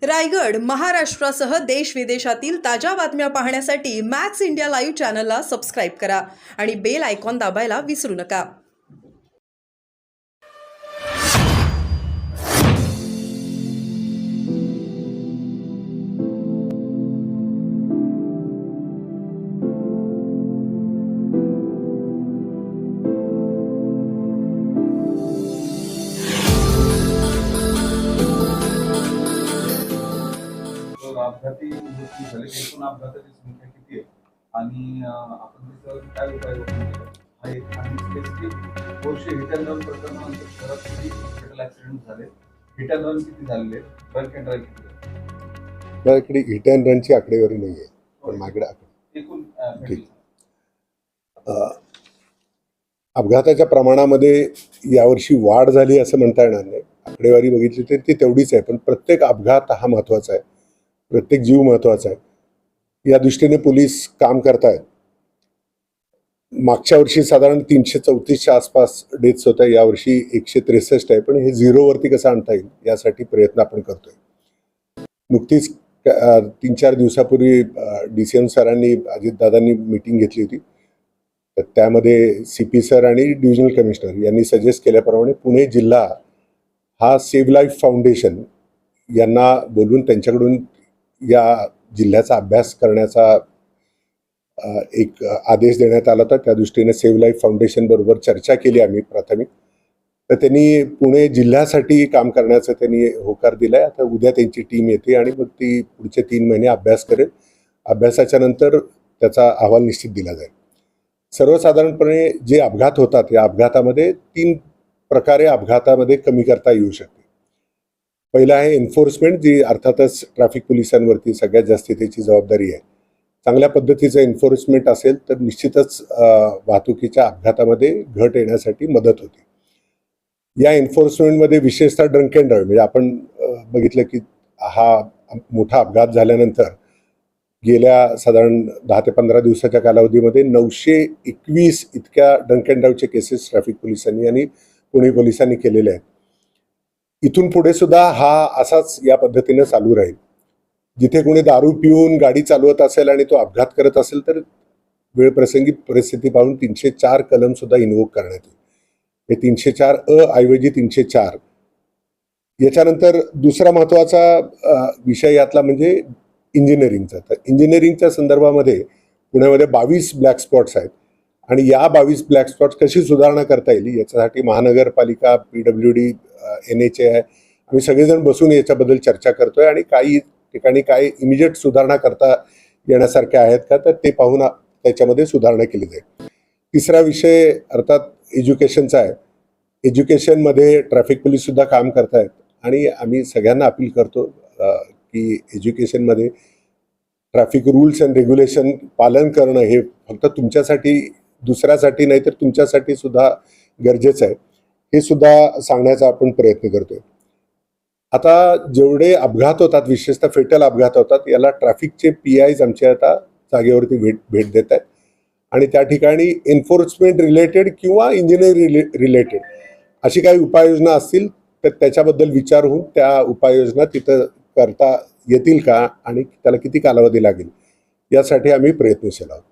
रायगड, महाराष्ट्रासह देश विदेशातील ताज्या बातम्या पाहण्यासाठी मॅक्स इंडिया लाईव्ह चॅनलला सबस्क्राईब करा आणि बेल आयकॉन दाबायला विसरू नका. अपघाती मृत्यू झाले एकूण अपघाताची संख्या किती आहे आणि आपण त्याच्यावर काय उपाययोजना केल्या हा एक आणि स्पेसिफिक वर्षे हिट अँड रन प्रकरणानंतर शहरात किती फेटल ऍक्सिडेंट झाले, हिट अँड रन किती झालेले, ड्रंक अँड ड्राईव्ह किती झाले? माझ्याकडे हिट अँड रनची आकडेवारी नाही आहे, पण माझ्याकडे एकूण अपघाताच्या प्रमाणामध्ये यावर्षी वाढ झाली असं म्हणता येणार नाही. आकडेवारी बघितली तर ती तेवढीच आहे, पण प्रत्येक अपघात हा महत्त्वाचा आहे, प्रत्येक जीव महत्त्वाचा आहे. या दृष्टीने पोलीस काम करतायत. मागच्या वर्षी साधारण 334च्या आसपास डेथ्स होत्या, यावर्षी 163 आहे, पण हे झिरोवरती कसं आणता येईल यासाठी प्रयत्न आपण करतोय. नुकतीच 3-4 दिवसापूर्वी DCM सरांनी, अजितदादांनी मीटिंग घेतली होती. तर त्यामध्ये CP सर आणि डिव्हिजनल कमिशनर यांनी सजेस्ट केल्याप्रमाणे पुणे जिल्हा हा सेव्ह लाईफ फाउंडेशन यांना बोलून त्यांच्याकडून या जिल्ह्याचा अभ्यास करण्याचा एक आदेश देण्यात आला होता. त्या दृष्टीने सेव्ह लाईफ फाउंडेशन बरोबर चर्चा केली आम्ही प्राथमिक. तर त्यांनी पुणे जिल्ह्यासाठी काम करण्याचा त्यांनी होकार दिलाय. आता उद्या त्यांची टीम येते आणि मग ती पुढचे 3 महिने अभ्यास करेल. अभ्यासाच्या नंतर त्याचा अहवाल निश्चित दिला जाईल. सर्वसाधारणपणे जे अपघात होतात या अपघातामध्ये 3 प्रकारे अपघातामध्ये कमी करता येऊ शकते. पहिला आहे एन्फोर्समेंट, जी अर्थातच ट्रॅफिक पोलिसांवरती सगळ्यात जास्त त्याची जबाबदारी आहे. चांगल्या पद्धतीचं एन्फोर्समेंट असेल तर निश्चितच वाहतुकीच्या अपघातामध्ये घट येण्यासाठी मदत होते. या एन्फोर्समेंटमध्ये विशेषतः ड्रंक अँड ड्राईव्ह, म्हणजे आपण बघितलं की हा मोठा अपघात झाल्यानंतर गेल्या साधारण 10 ते 15 दिवसाच्या कालावधीमध्ये 921 इतक्या ड्रंक अँड ड्राईव्हचे केसेस ट्रॅफिक पोलिसांनी आणि पुणे पोलिसांनी केलेले आहेत. इथून पुढे सुद्धा हा असाच या पद्धतीने चालू राहील. जिथे कोणी दारू पिऊन गाडी चालवत असेल आणि तो अपघात करत असेल तर वेळप्रसंगी परिस्थिती पाहून 304 कलम सुद्धा इन्व्होक करण्यात येईल. हे 304 ऐवजी 304. याच्यानंतर दुसरा महत्त्वाचा विषय यातला म्हणजे इंजिनिअरिंगचा. तर इंजिनिअरिंगच्या संदर्भामध्ये पुण्यामध्ये 22 ब्लॅक स्पॉट्स आहेत आणि या 22 ब्लॅक स्पॉट्स कशी सुधारणा करता येईल याच्यासाठी महानगरपालिका, PWD, NHA आम्ही सगळेजण बसून याच्याबद्दल चर्चा करतोय आणि काही ठिकाणी काय इमिजिएट सुधारणा करता येण्यासारख्या आहेत का तर ते पाहून त्याच्यामध्ये सुधारणा केली जाईल. तिसरा विषय अर्थात एज्युकेशनचा आहे. एज्युकेशनमध्ये ट्रॅफिक पोलीस सुद्धा काम करतायत आणि आम्ही सगळ्यांना अपील करतो की एज्युकेशनमध्ये ट्रॅफिक रूल्स अँड रेग्युलेशन पालन करणं हे फक्त तुमच्यासाठी, दुसऱ्यासाठी नाही तर तुमच्यासाठी सुद्धा गरजेचं आहे. हे सुद्धा सांगण्याचा आपण प्रयत्न करतोय. आता जेवढे अपघात होतात, विशेषतः फेटल अपघात होतात, याला ट्रॅफिकचे PIs आमचे आता जागेवरती भेट देत आहेत आणि त्या ठिकाणी एन्फोर्समेंट रिलेटेड किंवा इंजिनिअरिंग रिलेटेड अशी काही उपाययोजना असतील तर त्याच्याबद्दल विचार होऊन त्या उपाययोजना तिथं करता येतील का आणि त्याला किती कालावधी लागेल यासाठी आम्ही प्रयत्नशील आहोत.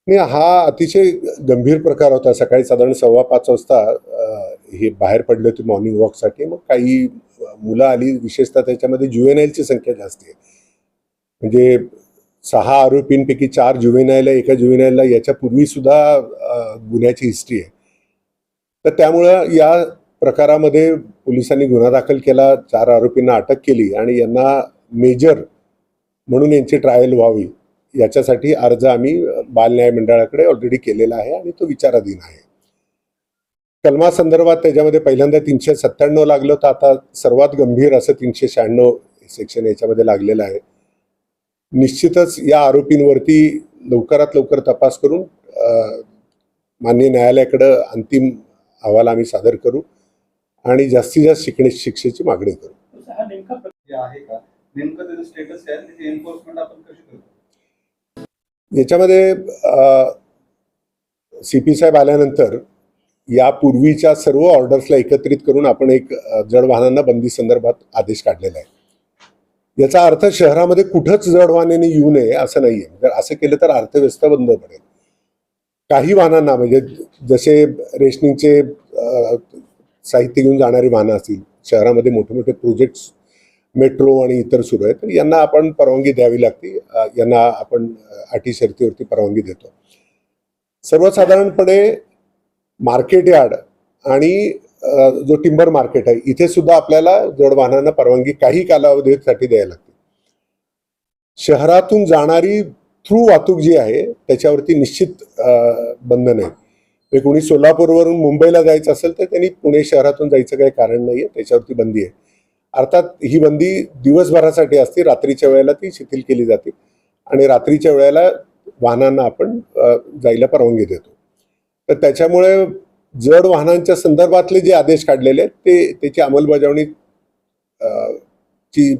नाही, हा अतिशय गंभीर प्रकार होता. सकाळी साधारण 5:15 वाजता हे बाहेर पडले होते मॉर्निंग वॉकसाठी. मग काही मुलं आली, विशेषतः त्याच्यामध्ये ज्युव्हेनाईलची संख्या जास्त आहे. म्हणजे 6 आरोपींपैकी 4 ज्युव्हेनाईल आहे. एका ज्युव्हेनाईलला याच्यापूर्वी सुद्धा गुन्ह्याची हिस्ट्री आहे. तर त्यामुळं या प्रकारामध्ये पोलिसांनी गुन्हा दाखल केला, 4 आरोपींना अटक केली आणि यांना मेजर म्हणून यांची ट्रायल व्हावी याच्यासाठी अर्ज आम्ही बाल न्याय मंडळाकडे ऑलरेडी केलेला आहे आणि तो विचाराधीन आहे. कलमासंदर्भात त्याच्यामध्ये पहिल्यांदा 397 लागलं होतं, आता सर्वात गंभीर असं 396 सेक्शन याच्यामध्ये लागलेलं आहे. निश्चितच या आरोपींवरती लवकरात लवकर तपास करून माननीय न्यायालयाकडं अंतिम अहवाल आम्ही सादर करू आणि जास्तीत जास्त शिक्षेची मागणी करू. नेमकं त्याचं स्टेटस काय, त्याची एन्फोर्समेंट आपण कशी करतो? याच्यामध्ये CP साहेब आल्यानंतर यापूर्वीच्या सर्व ऑर्डर्सला एकत्रित करून आपण एक जड वाहनांना बंदी संदर्भात आदेश काढलेला आहे. याचा अर्थ शहरामध्ये कुठंच जड वाहनाने येऊ नये असं नाहीये. जर असं केलं तर अर्थव्यवस्था बंद पडेल. काही वाहनांना म्हणजे जसे रेशनिंगचे साहित्य घेऊन जाणारी वाहनं असतील, शहरामध्ये मोठे मोठे प्रोजेक्ट्स मेट्रो आणि इतर सुरू आहेत, तर यांना आपण परवानगी द्यावी लागते. यांना आपण अटी शर्तीवरती परवानगी देतो. सर्वसाधारणपणे मार्केट यार्ड आणि जो टिंबर मार्केट आहे इथे सुद्धा आपल्याला जड वाहनांना परवानगी काही कालावधीसाठी द्यायला लागते. शहरातून जाणारी थ्रू वाहतूक जी आहे त्याच्यावरती निश्चित बंधन आहे. म्हणजे कोणी सोलापूरवरून मुंबईला जायचं असेल तर त्यांनी पुणे शहरातून जायचं काही कारण नाहीये, त्याच्यावरती बंदी आहे. अर्थात ही बंदी दिवसभरासाठी असते, रात्रीच्या वेळेला ती शिथिल केली जाते आणि रात्रीच्या वेळेला वाहनांना आपण जायला परवानगी देतो. तर त्याच्यामुळे जड वाहनांच्या संदर्भातले जे आदेश काढलेले आहेत त्याची अंमलबजावणी ची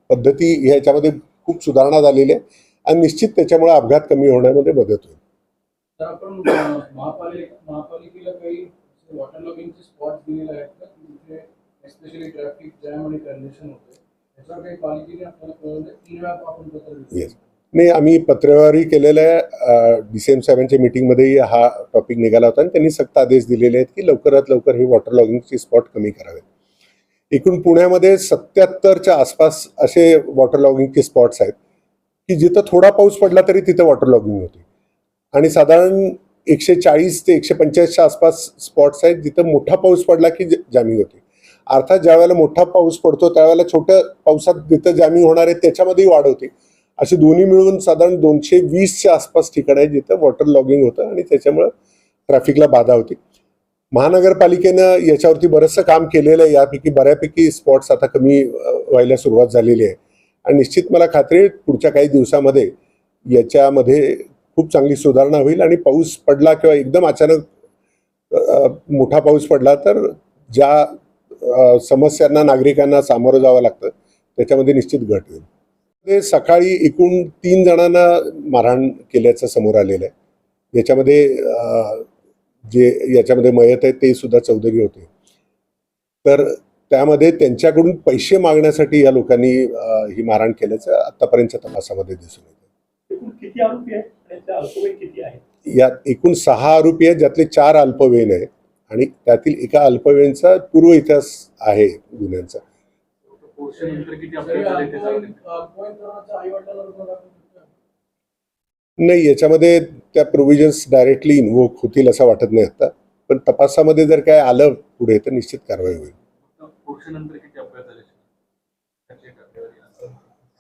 पद्धती ह्याच्यामध्ये खूप सुधारणा झालेली आहे आणि निश्चित त्याच्यामुळे अपघात कमी होण्यामध्ये मदत होईल. तर आपण महापालिकेला काही वॉटर लॉगिंगचे स्पॉट दिलेले आहेत का, जिथे एस्पेशली ट्रॅफिक जॅम आणि कंजेशन होते, त्याच्यावर काही पालिकेने आपल्याला कळवलं? 3 वेळा आपण पत्र दिलं. येस, नाही, आम्ही पत्रव्यवहारही केलेलं आहे. DCM साहेबांच्या मीटिंगमध्येही हा टॉपिक निघाला होता आणि त्यांनी सक्त आदेश दिलेले आहेत की लवकरात लवकर हे वॉटर लॉगिंगचे स्पॉट कमी करावेत. एकूण पुण्यामध्ये 77च्या आसपास असे वॉटर लॉगिंगचे स्पॉट्स आहेत की जिथं थोडा पाऊस पडला तरी तिथं वॉटर लॉगिंग होते आणि साधारण 140 ते 145च्या आसपास स्पॉट्स आहेत जिथं मोठा पाऊस पडला की जामिंग होते. अर्थात ज्या वेळेला मोठा पाऊस पडतो त्यावेळेला छोट्या पावसात जिथं जामिंग होणार आहे त्याच्यामध्येही वाढ होते. असे दोन्ही मिळून साधारण 220च्या आसपास ठिकाण आहे जिथं वॉटर लॉगिंग होतं आणि त्याच्यामुळं ट्रॅफिकला बाधा होती. महानगरपालिकेनं याच्यावरती बरंचसं काम केलेलं आहे. यापैकी बऱ्यापैकी स्पॉट्स आता कमी व्हायला सुरुवात झालेली आहे आणि निश्चित मला खात्री आहे पुढच्या काही दिवसामध्ये याच्यामध्ये खूप चांगली सुधारणा होईल आणि पाऊस पडला किंवा एकदम अचानक मोठा पाऊस पडला तर ज्या समस्यांना नागरिकांना सामोरं जावं लागतं त्याच्यामध्ये निश्चित घट होईल. ते सकाळी एकूण 3 जणांना मारहाण केल्याचं समोर आलेलं आहे. याच्यामध्ये मयत आहेत ते सुद्धा चौधरी होते. तर त्यामध्ये त्यांच्याकडून पैसे मागण्यासाठी या लोकांनी ही मारहाण केल्याचं आतापर्यंतच्या तपासामध्ये दिसून येतं. एकूण किती आरोपी आहेत आणि त्या अल्पवयीन किती आहेत? यात एकूण 6 आरोपी आहेत, ज्यातले 4 अल्पवयीन आहेत आणि त्यातील एका अल्पवयीनचा पूर्व इतिहास आहे गुन्ह्यांचा. नाही, याच्यामध्ये त्या प्रोव्हिजन्स डायरेक्टली इन्व्होक होतील असं वाटत नाही आता, पण तपासामध्ये जर काय आलं पुढे तर निश्चित कारवाई होईल.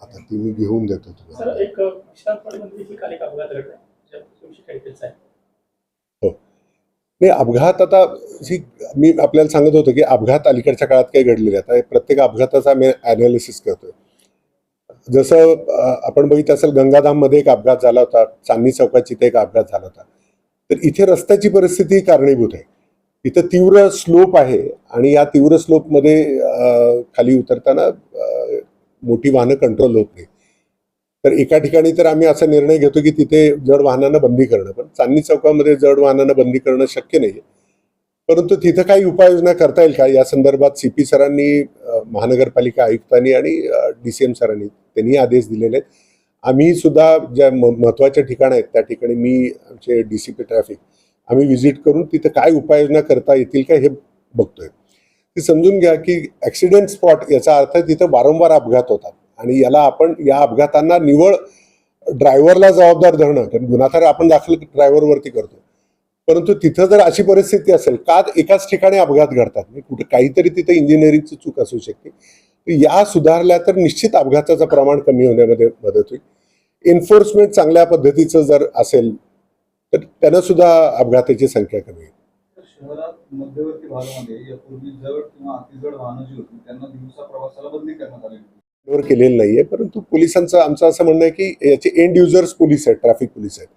आता ती मी घेऊन देतो तुम्हाला. सर, एक विश्रामबागमध्ये काल एक अपघात घडला ज्याविषयी काही टेल्स आहे? हो, नाही, अपघात आता मी आपल्याला सांगत होतो की अपघात अलीकडच्या काळात काही घडलेले आता प्रत्येक अपघाताचा मी ॲनालिसिस करतोय. जसं आपण बघितलं असेल गंगाधाममध्ये एक अपघात झाला होता, चांदणी चौकात इथे एक अपघात झाला होता. तर इथे रस्त्याची परिस्थिती कारणीभूत आहे. इथं तीव्र स्लोप आहे आणि या तीव्र स्लोपमध्ये खाली उतरताना मोठी वाहनं कंट्रोल होत नाही. तर एका ठिकाणी तर आम्ही असा निर्णय घेतो की तिथे जड वाहनांना बंदी करणं, पण चांदणी चौकामध्ये जड वाहनांना बंदी करणं शक्य नाही. परंतु तिथं काही उपाययोजना करता येईल का या संदर्भात CP सरांनी, महानगरपालिका आयुक्तांनी आणि DCM सरांनी त्यांनी आदेश दिलेले आहेत. आम्ही सुद्धा ज्या महत्त्वाच्या ठिकाण आहेत त्या ठिकाणी मी आमचे DCP ट्रॅफिक आम्ही व्हिजिट करून तिथं काय उपाययोजना करता येतील का हे बघतोय. ते समजून घ्या की ॲक्सिडेंट स्पॉट याचा अर्थ तिथं वारंवार अपघात होतात आणि याला आपण या अपघातांना निव्वळ ड्रायव्हरला जबाबदार धरणं, कारण गुन्हा तर आपण दाखल ड्रायव्हरवरती करतो, परंतु तिथं जर अशी परिस्थिती असेल का एकाच ठिकाणी अपघात घडतात, कुठे काहीतरी तिथं इंजिनिअरिंगची चूक असू शकते, या सुधारल्या तर निश्चित अपघाताचं प्रमाण कमी होण्यामध्ये मदत होईल. एन्फोर्समेंट चांगल्या पद्धतीचं जर असेल तर त्यानं सुद्धा अपघाताची संख्या कमी होईल. शहरात मध्यवर्ती भागामध्ये यापूर्वी जड किंवा अतिजड वाहनं जी होती त्यांना दिवसा प्रवासाला बंदी करण्यात आली केलेलं नाहीये, परंतु पोलिसांचं आमचं असं म्हणणं आहे की याचे एंड युजर्स पोलीस आहेत, ट्रॅफिक पोलीस आहेत.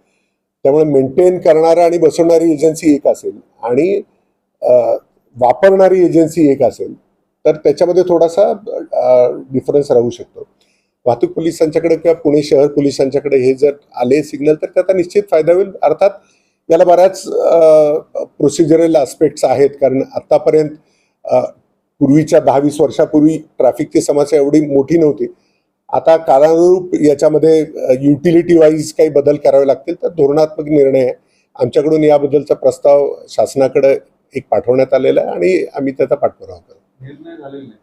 त्यामुळे मेंटेन करणारा आणि बसवणारी एजन्सी एक असेल आणि वापरणारी एजन्सी एक असेल तर त्याच्यामध्ये थोडासा डिफरन्स राहू शकतो. वाहतूक पोलिसांच्याकडे किंवा पुणे शहर पोलिसांच्याकडे हे जर आले सिग्नल तर त्याचा निश्चित फायदा होईल. अर्थात याला बऱ्याच प्रोसिजरल आस्पेक्ट्स आहेत, कारण आतापर्यंत पूर्वीच्या 10-20 वर्षापूर्वी ट्रॅफिकची समस्या एवढी मोठी नव्हती. आता कालानुरूप याच्यामध्ये युटिलिटी वाईज काही बदल करावे लागतील, तर धोरणात्मक निर्णय आहे. आमच्याकडून याबद्दलचा प्रस्ताव शासनाकडे एक पाठवण्यात आलेला आहे आणि आम्ही त्याचा पाठपुरावा करू. निर्णय झालेला नाही.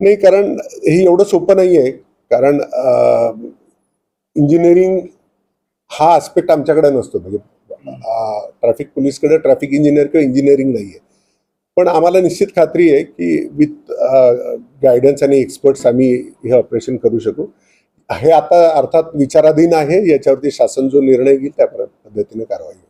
नाही, कारण हे एवढं सोपं नाही आहे, कारण इंजिनिअरिंग हा आस्पेक्ट आमच्याकडे नसतो. म्हणजे ट्रॅफिक पोलीसकडे ट्रॅफिक इंजिनियर किंवा इंजिनिअरिंग नाही आहे. पण आम्हाला निश्चित खात्री आहे की विथ गायडन्स आणि एक्सपर्ट्स आम्ही हे ऑपरेशन करू शकू. हे आता अर्थात विचाराधीन आहे, याच्यावरती शासन जो निर्णय घेईल त्या पद्धतीने कारवाई होईल.